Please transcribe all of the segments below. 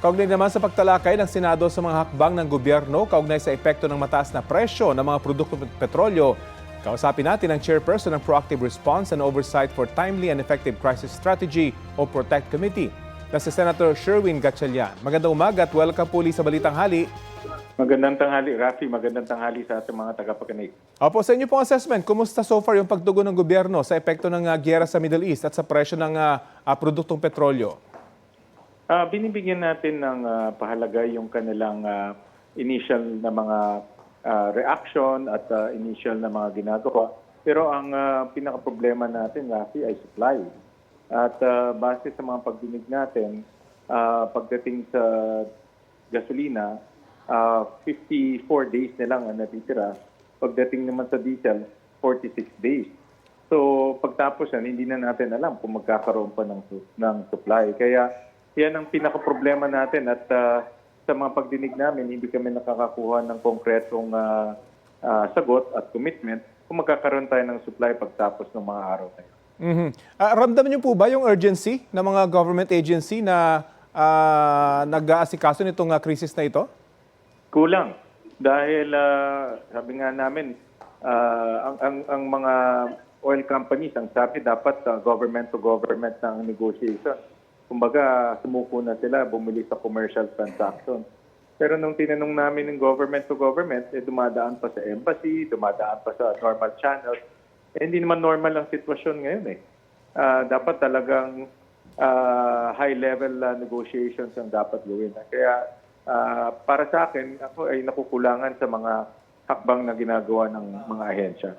Kaugnay naman sa pagtalakay ng Senado sa mga hakbang ng gobyerno kaugnay sa epekto ng mataas na presyo ng mga produktong petrolyo, kausapin natin ang chairperson ng Proactive Response and Oversight for Timely and Effective Crisis Strategy o PROTECT Committee na si Senator Sherwin Gatchalian. Magandang umaga at welcome po sa Balitang Hali. Magandang tanghali, Rafi. Magandang tanghali sa ating mga tagapakinig. Opo, sa inyo pong assessment, kumusta so far yung pagtugon ng gobyerno sa epekto ng giyera sa Middle East at sa presyo ng produktong petrolyo? Binibigyan natin ng pahalaga yung kanilang initial na mga reaction at initial na mga ginagawa. Pero ang pinaka-problema natin, Rafi, ay supply. At base sa mga pagdinig natin, pagdating sa gasolina, 54 days na lang ang natitira. Pagdating naman sa diesel, 46 days. So pagtapos yan, hindi na natin alam kung magkakaroon pa ng supply. Kaya yan ang pinaka-problema natin at sa mga pagdinig namin, hindi kami nakakakuha ng konkretong sagot at commitment kung magkakaroon tayo ng supply pagtapos ng mga araw na yun. Ramdam niyo po ba yung urgency ng mga government agency na nag-aasikaso nitong krisis na ito? Kulang. Dahil sabi nga namin, ang mga oil companies, ang sabi dapat government to government ng negotiation. Kumbaga, sumuko na sila, bumili sa commercial transaction. Pero nung tinanong namin ng government to government, dumadaan pa sa embassy, dumadaan pa sa normal channels. Hindi naman normal ang sitwasyon ngayon eh. Dapat talagang high-level negotiations ang dapat gawin. Kaya para sa akin, ako ay nakukulangan sa mga hakbang na ginagawa ng mga ahensya.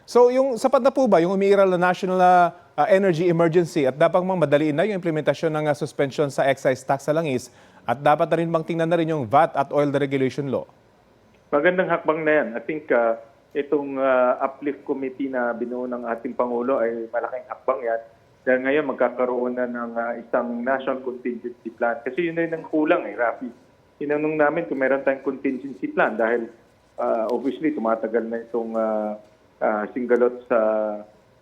So yung sapat na po ba yung umiiral na national energy emergency at dapat mang madaliin na yung implementasyon ng suspension sa excise tax sa langis at dapat na rin bang tingnan na rin yung VAT at oil deregulation law? Magandang hakbang na yan. I think itong uplift committee na binuo ng ating Pangulo ay malaking hakbang yan. Dahil ngayon magkakaroon na ng isang national contingency plan. Kasi yun na yung kulang eh, Rafi. Tinanong namin kung meron tayong contingency plan dahil obviously tumatagal na itong singgalot sa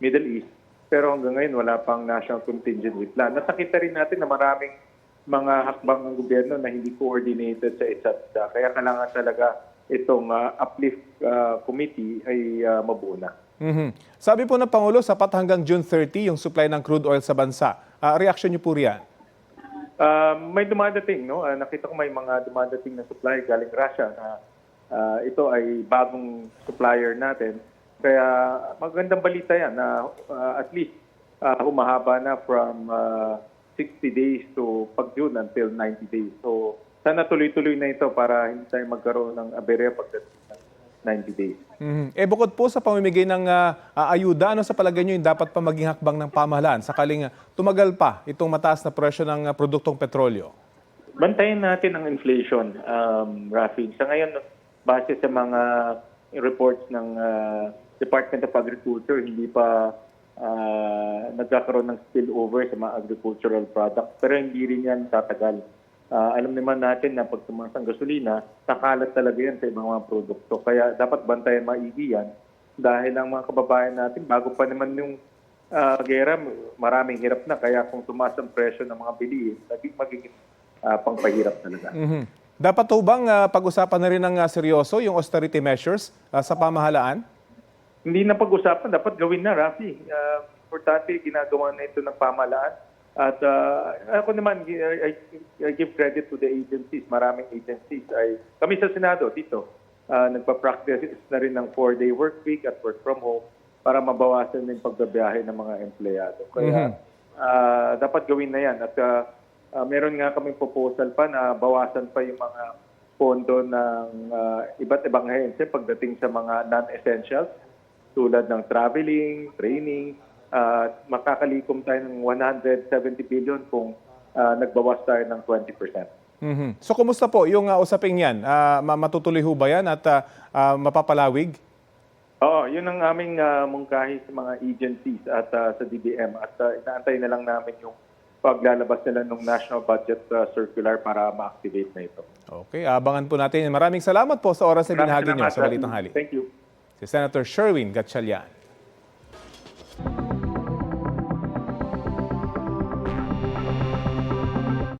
Middle East. Pero hanggang ngayon wala pang national contingency plan. Nakita rin natin na maraming mga hakbang ng gobyerno na hindi coordinated sa isa't isa. Kaya kailangan talaga itong uplift committee ay mabuo na. Sabi po ng Pangulo, sapat hanggang June 30 yung supply ng crude oil sa bansa. Reaction niyo po riyan? May dumadating, no? Nakita ko may mga dumadating na supply galing Russia na ito ay bagong supplier natin. Kaya magandang balita yan na at least humahaba na from 60 days to pag-June until 90 days. So sana tuloy-tuloy na ito para hindi tayo magkaroon ng aberya pagdating ng 90 days. Bukod po sa pamimigay ng ayuda, ano sa palagay nyo yung dapat pa maging hakbang ng pamahalaan sakaling tumagal pa itong mataas na presyo ng produktong petrolyo? Bantayan natin ang inflation, Rafi. Sa ngayon, base sa mga reports ng Department of Agriculture, hindi pa nagkakaroon ng spillover sa mga agricultural products. Pero hindi rin yan tatagal. Alam naman natin na pag tumaas ang gasolina, nakalat talaga yan sa ibang mga produkto. Kaya dapat bantayan maigi yan. Dahil ang mga kababayan natin, bago pa naman yung gera, maraming hirap na. Kaya kung tumaas ang presyo ng mga bilihin, magiging pangpahirap talaga. Dapat po bang pag-usapan na rin ng seryoso yung austerity measures sa pamahalaan? Hindi na pag-usapan, dapat gawin na, Rafi. Importante, ginagawa na ito ng pamahalaan. At ako naman, I give credit to the agencies, maraming agencies. Kami sa Senado dito, nagpa-practice na rin ng 4-day work week at work from home para mabawasan na yung pagbabiyahe ng mga empleyado. Kaya dapat gawin na yan. At meron nga kaming proposal pa na bawasan pa yung mga pondo ng iba't ibang ahensya pagdating sa mga non-essentials tulad ng traveling, training. Makakalikom tayo ng 170 billion kung nagbawas tayo ng 20%. So kumusta po yung usaping yan? Matutuloy ho ba yan at mapapalawig? Oo, yun ang aming mungkahi sa mga agencies at sa DBM. At inaantay na lang namin yung paglalabas nila ng National Budget Circular para ma-activate na ito. Okay, abangan po natin. Maraming salamat po sa oras na binahagi niyo sa Balitang Hali. Thank you. Si Senator Sherwin Gatchalian.